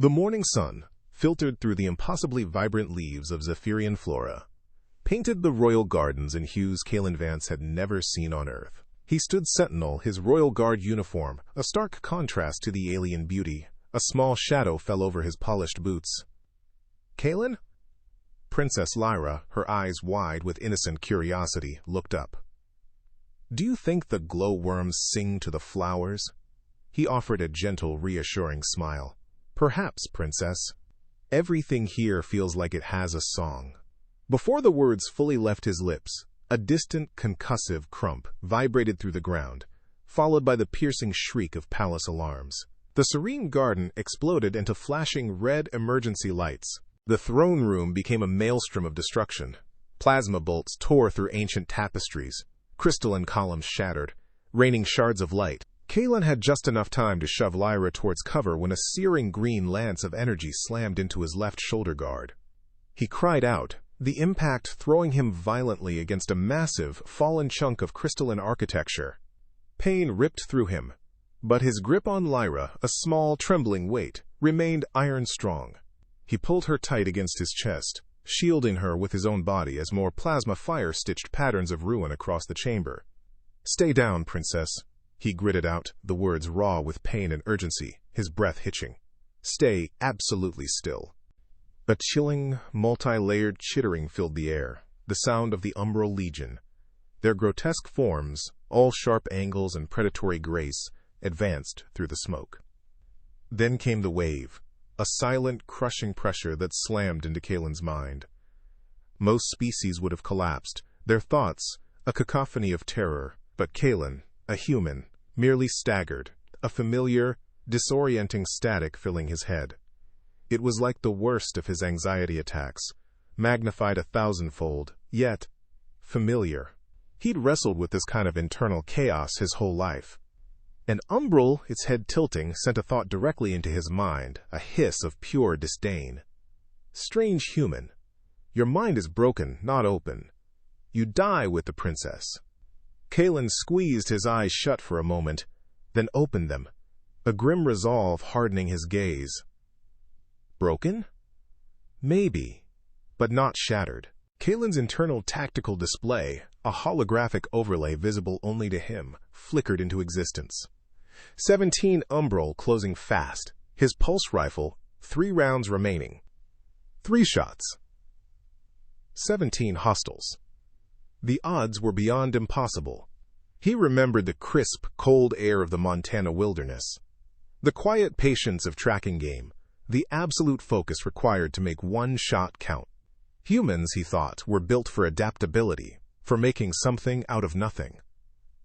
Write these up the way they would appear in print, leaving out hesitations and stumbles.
The morning sun, filtered through the impossibly vibrant leaves of Zephyrian flora, painted the royal gardens in hues Kaelen Vance had never seen on Earth. He stood sentinel, his royal guard uniform, a stark contrast to the alien beauty. A small shadow fell over his polished boots. "Kaelen?" Princess Lyra, her eyes wide with innocent curiosity, looked up. "Do you think the glowworms sing to the flowers?" He offered a gentle, reassuring smile. "Perhaps, Princess. Everything here feels like it has a song." Before the words fully left his lips, a distant, concussive crump vibrated through the ground, followed by the piercing shriek of palace alarms. The serene garden exploded into flashing red emergency lights. The throne room became a maelstrom of destruction. Plasma bolts tore through ancient tapestries. Crystalline columns shattered, raining shards of light. Kaelen had just enough time to shove Lyra towards cover when a searing green lance of energy slammed into his left shoulder guard. He cried out, the impact throwing him violently against a massive, fallen chunk of crystalline architecture. Pain ripped through him, but his grip on Lyra, a small, trembling weight, remained iron-strong. He pulled her tight against his chest, shielding her with his own body as more plasma fire stitched patterns of ruin across the chamber. "Stay down, Princess," he gritted out, the words raw with pain and urgency, his breath hitching. "Stay absolutely still." A chilling, multi-layered chittering filled the air, the sound of the Umbral Legion. Their grotesque forms, all sharp angles and predatory grace, advanced through the smoke. Then came the wave, a silent, crushing pressure that slammed into Kaelen's mind. Most species would have collapsed, their thoughts a cacophony of terror, but Kaelen, a human, merely staggered, a familiar, disorienting static filling his head. It was like the worst of his anxiety attacks, magnified 1,000-fold, yet familiar. He'd wrestled with this kind of internal chaos his whole life. An umbral, its head tilting, sent a thought directly into his mind, a hiss of pure disdain. "Strange human. Your mind is broken, not open. You die with the princess." Kaelen squeezed his eyes shut for a moment, then opened them, a grim resolve hardening his gaze. Broken? Maybe, but not shattered. Kaelen's internal tactical display, a holographic overlay visible only to him, flickered into existence. 17 Umbral closing fast, his pulse rifle, 3 rounds remaining. 3 shots. 17 hostiles. The odds were beyond impossible. He remembered the crisp, cold air of the Montana wilderness, the quiet patience of tracking game, the absolute focus required to make one shot count. Humans, he thought, were built for adaptability, for making something out of nothing.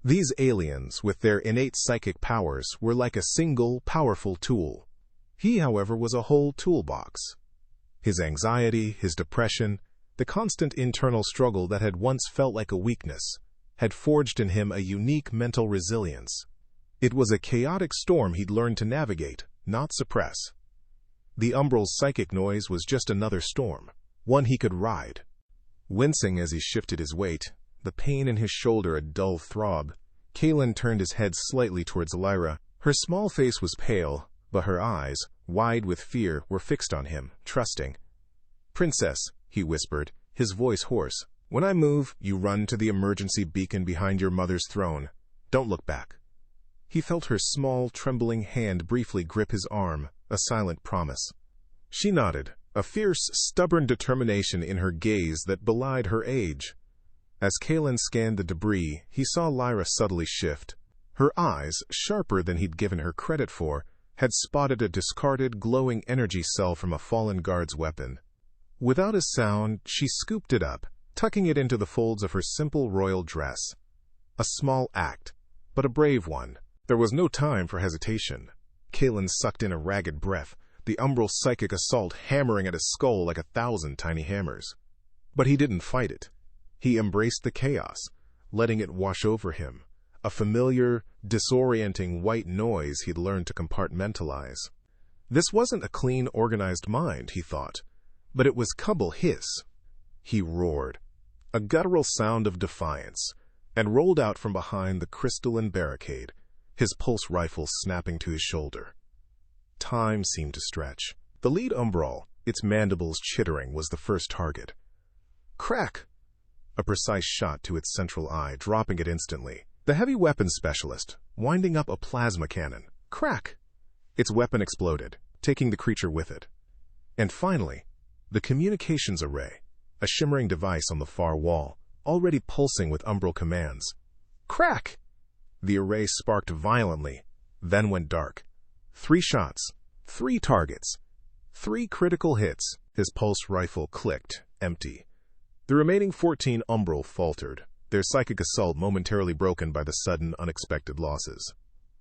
These aliens, with their innate psychic powers, were like a single, powerful tool. He, however, was a whole toolbox. His anxiety, his depression, the constant internal struggle that had once felt like a weakness, had forged in him a unique mental resilience. It was a chaotic storm he'd learned to navigate, not suppress. The Umbral's psychic noise was just another storm, one he could ride. Wincing as he shifted his weight, the pain in his shoulder a dull throb, Kaelen turned his head slightly towards Lyra. Her small face was pale, but her eyes, wide with fear, were fixed on him, trusting. "Princess," he whispered, his voice hoarse, "when I move, you run to the emergency beacon behind your mother's throne. Don't look back." He felt her small, trembling hand briefly grip his arm, a silent promise. She nodded, a fierce, stubborn determination in her gaze that belied her age. As Kaelen scanned the debris, he saw Lyra subtly shift. Her eyes, sharper than he'd given her credit for, had spotted a discarded, glowing energy cell from a fallen guard's weapon. Without a sound, she scooped it up, tucking it into the folds of her simple royal dress. A small act, but a brave one. There was no time for hesitation. Kaelen sucked in a ragged breath, the Umbral psychic assault hammering at his skull like 1,000 tiny hammers. But he didn't fight it. He embraced the chaos, letting it wash over him, a familiar, disorienting white noise he'd learned to compartmentalize. This wasn't a clean, organized mind, he thought, but it was Kubble his. He roared, a guttural sound of defiance, and rolled out from behind the crystalline barricade, his pulse rifle snapping to his shoulder. Time seemed to stretch. The lead Umbral, its mandibles chittering, was the first target. Crack! A precise shot to its central eye, dropping it instantly. The heavy weapons specialist, winding up a plasma cannon. Crack! Its weapon exploded, taking the creature with it. And finally, the communications array, a shimmering device on the far wall, already pulsing with Umbral commands. Crack! The array sparked violently, then went dark. 3 shots, 3 targets, 3 critical hits. His pulse rifle clicked, empty. The remaining 14 Umbral faltered, their psychic assault momentarily broken by the sudden, unexpected losses.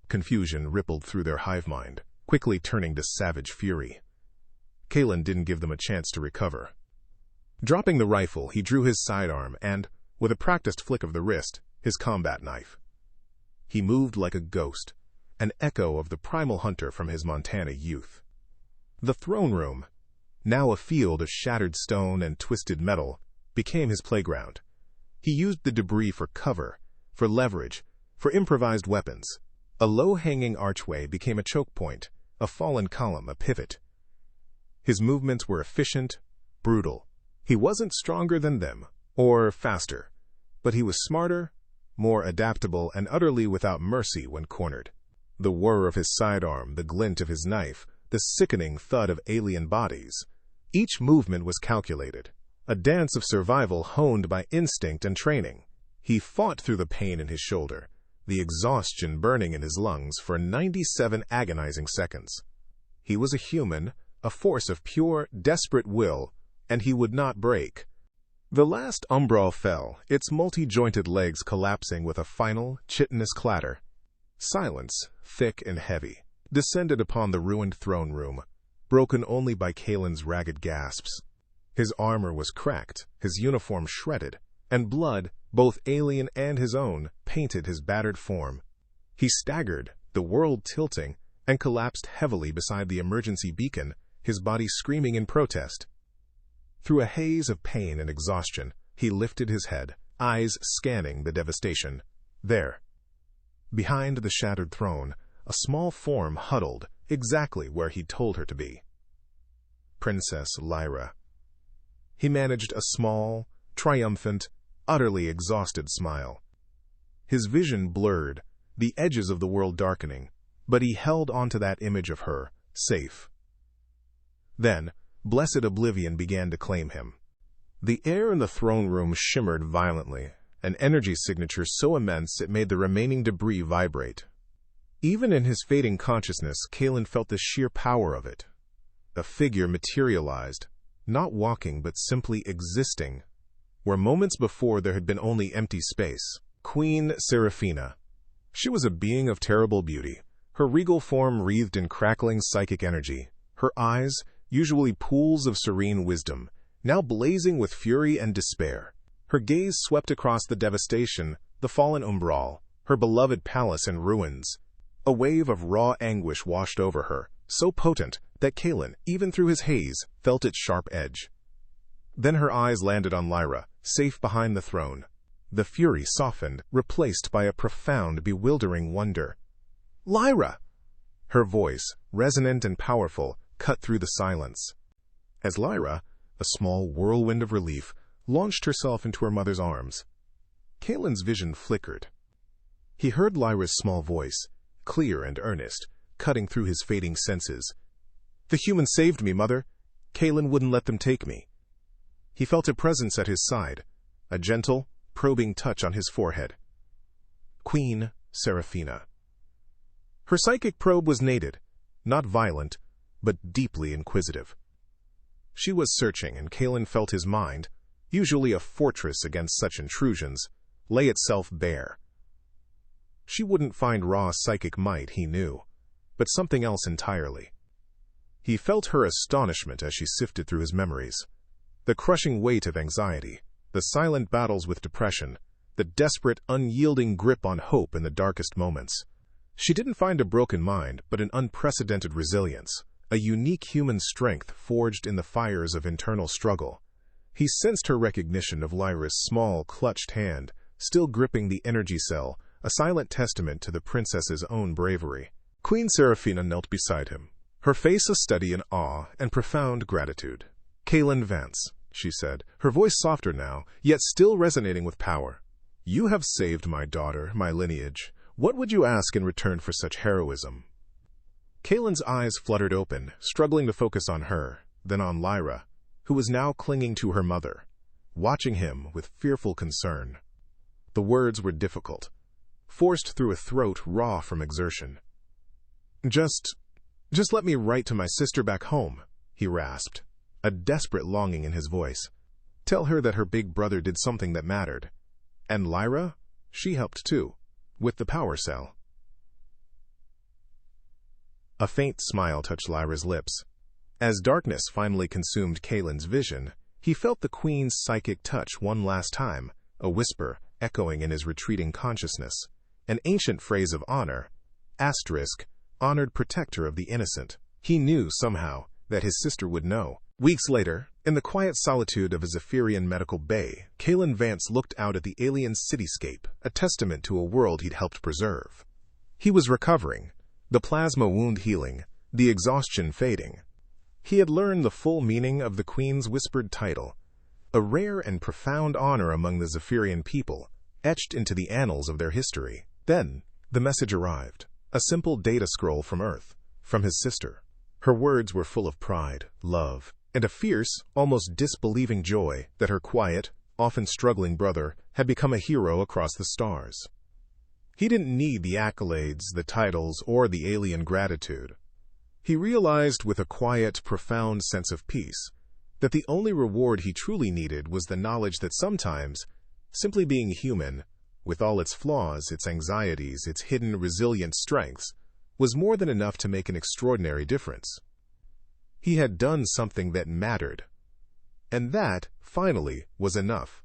Confusion rippled through their hive mind, quickly turning to savage fury. Kaelen didn't give them a chance to recover. Dropping the rifle, he drew his sidearm and, with a practiced flick of the wrist, his combat knife. He moved like a ghost, an echo of the primal hunter from his Montana youth. The throne room, now a field of shattered stone and twisted metal, became his playground. He used the debris for cover, for leverage, for improvised weapons. A low-hanging archway became a choke point, a fallen column, a pivot. His movements were efficient, brutal. He wasn't stronger than them, or faster, but he was smarter, more adaptable, and utterly without mercy when cornered. The whir of his sidearm, the glint of his knife, the sickening thud of alien bodies. Each movement was calculated, a dance of survival honed by instinct and training. He fought through the pain in his shoulder, the exhaustion burning in his lungs for 97 agonizing seconds. He was a human, a force of pure, desperate will, and he would not break. The last Umbral fell, its multi-jointed legs collapsing with a final, chitinous clatter. Silence, thick and heavy, descended upon the ruined throne room, broken only by Kaelen's ragged gasps. His armor was cracked, his uniform shredded, and blood, both alien and his own, painted his battered form. He staggered, the world tilting, and collapsed heavily beside the emergency beacon, his body screaming in protest. Through a haze of pain and exhaustion, he lifted his head, eyes scanning the devastation. There, behind the shattered throne, a small form huddled, exactly where he'd told her to be. Princess Lyra. He managed a small, triumphant, utterly exhausted smile. His vision blurred, the edges of the world darkening, but he held onto that image of her, safe. Then, blessed oblivion began to claim him. The air in the throne room shimmered violently, an energy signature so immense it made the remaining debris vibrate. Even in his fading consciousness, Kaelen felt the sheer power of it. A figure materialized, not walking but simply existing, where moments before there had been only empty space. Queen Seraphina. She was a being of terrible beauty, her regal form wreathed in crackling psychic energy, her eyes, usually pools of serene wisdom, now blazing with fury and despair. Her gaze swept across the devastation, the fallen Umbral, her beloved palace in ruins. A wave of raw anguish washed over her, so potent that Kaelen, even through his haze, felt its sharp edge. Then her eyes landed on Lyra, safe behind the throne. The fury softened, replaced by a profound, bewildering wonder. Lyra! Her voice, resonant and powerful, cut through the silence. As Lyra, a small whirlwind of relief, launched herself into her mother's arms, Kaelen's vision flickered. He heard Lyra's small voice, clear and earnest, cutting through his fading senses. The humans saved me, Mother. Kaelen wouldn't let them take me. He felt a presence at his side, a gentle, probing touch on his forehead. Queen Seraphina. Her psychic probe was nated, not violent, but deeply inquisitive. She was searching, and Kaelen felt his mind, usually a fortress against such intrusions, lay itself bare. She wouldn't find raw psychic might, he knew, but something else entirely. He felt her astonishment as she sifted through his memories. The crushing weight of anxiety, the silent battles with depression, the desperate, unyielding grip on hope in the darkest moments. She didn't find a broken mind, but an unprecedented resilience, a unique human strength forged in the fires of internal struggle. He sensed her recognition of Lyra's small, clutched hand, still gripping the energy cell, a silent testament to the princess's own bravery. Queen Seraphina knelt beside him, her face a study in awe and profound gratitude. "Kaelen Vance," she said, her voice softer now, yet still resonating with power. "You have saved my daughter, my lineage. What would you ask in return for such heroism?" Kaelen's eyes fluttered open, struggling to focus on her, then on Lyra, who was now clinging to her mother, watching him with fearful concern. The words were difficult, forced through a throat raw from exertion. Just let me write to my sister back home," he rasped, a desperate longing in his voice. "Tell her that her big brother did something that mattered. And Lyra, she helped too, with the power cell." A faint smile touched Lyra's lips. As darkness finally consumed Kaelen's vision, he felt the Queen's psychic touch one last time, a whisper echoing in his retreating consciousness, an ancient phrase of honor, *honored protector of the innocent. He knew, somehow, that his sister would know. Weeks later, in the quiet solitude of a Zephyrian medical bay, Kaelen Vance looked out at the alien cityscape, a testament to a world he'd helped preserve. He was recovering, the plasma wound healing, the exhaustion fading. He had learned the full meaning of the Queen's whispered title, a rare and profound honor among the Zephyrian people, etched into the annals of their history. Then, the message arrived, a simple data scroll from Earth, from his sister. Her words were full of pride, love, and a fierce, almost disbelieving joy that her quiet, often struggling brother had become a hero across the stars. He didn't need the accolades, the titles, or the alien gratitude. He realized with a quiet, profound sense of peace that the only reward he truly needed was the knowledge that sometimes, simply being human, with all its flaws, its anxieties, its hidden resilient strengths, was more than enough to make an extraordinary difference. He had done something that mattered, and that, finally, was enough.